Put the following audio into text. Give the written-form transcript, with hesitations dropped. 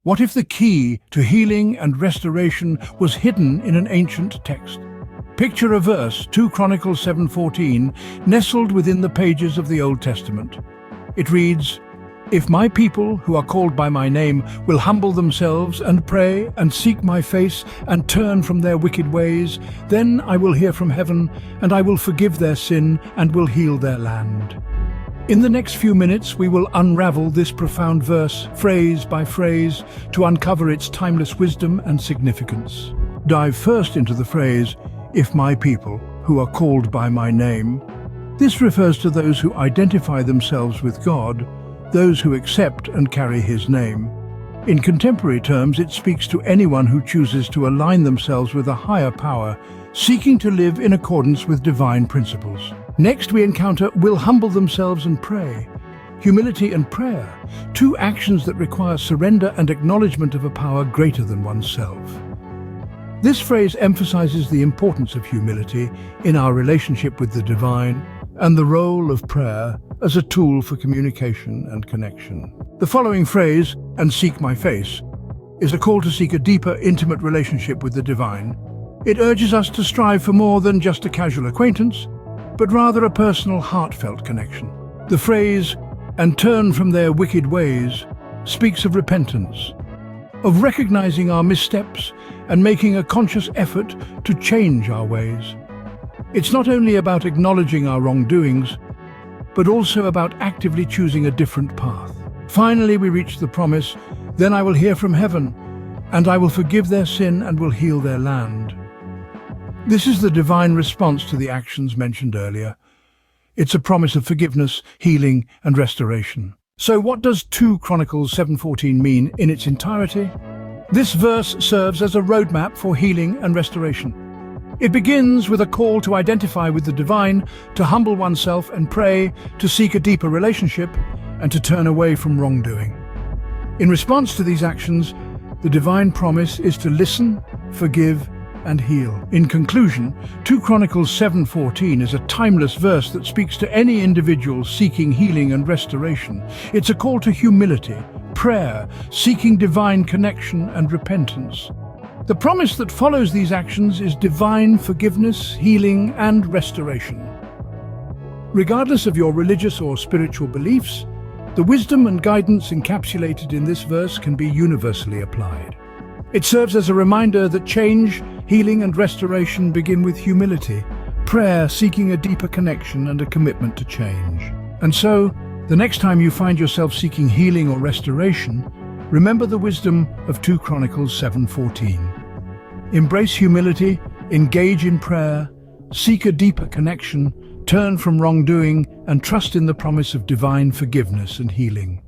What if the key to healing and restoration was hidden in an ancient text? Picture a verse, 2 Chronicles 7:14, nestled within the pages of the Old Testament. It reads, "If my people who are called by my name will humble themselves and pray and seek my face and turn from their wicked ways, then I will hear from heaven and I will forgive their sin and will heal their land." In the next few minutes, we will unravel this profound verse, phrase by phrase, to uncover its timeless wisdom and significance. Dive first into the phrase, "If my people, who are called by my name." This refers to those who identify themselves with God, those who accept and carry His name. In contemporary terms, it speaks to anyone who chooses to align themselves with a higher power, seeking to live in accordance with divine principles. Next, we encounter will humble themselves and pray. Humility and prayer, two actions that require surrender and acknowledgement of a power greater than oneself. This phrase emphasizes the importance of humility in our relationship with the divine and the role of prayer as a tool for communication and connection. The following phrase, "and seek my face," is a call to seek a deeper, intimate relationship with the divine. It urges us to strive for more than just a casual acquaintance, but rather a personal, heartfelt connection. The phrase, "and turn from their wicked ways," speaks of repentance, of recognizing our missteps and making a conscious effort to change our ways. It's not only about acknowledging our wrongdoings, but also about actively choosing a different path. Finally, we reach the promise, "Then I will hear from heaven, and I will forgive their sin and will heal their land." This is the divine response to the actions mentioned earlier. It's a promise of forgiveness, healing, and restoration. So what does 2 Chronicles 7:14 mean in its entirety? This verse serves as a roadmap for healing and restoration. It begins with a call to identify with the divine, to humble oneself and pray, to seek a deeper relationship, and to turn away from wrongdoing. In response to these actions, the divine promise is to listen, forgive, and heal. In conclusion, 2 Chronicles 7:14 is a timeless verse that speaks to any individual seeking healing and restoration. It's a call to humility, prayer, seeking divine connection and repentance. The promise that follows these actions is divine forgiveness, healing, and restoration. Regardless of your religious or spiritual beliefs, the wisdom and guidance encapsulated in this verse can be universally applied. It serves as a reminder that change, healing, and restoration begin with humility, prayer, seeking a deeper connection, and a commitment to change. And so, the next time you find yourself seeking healing or restoration, remember the wisdom of 2 Chronicles 7:14. Embrace humility, engage in prayer, seek a deeper connection, turn from wrongdoing, and trust in the promise of divine forgiveness and healing.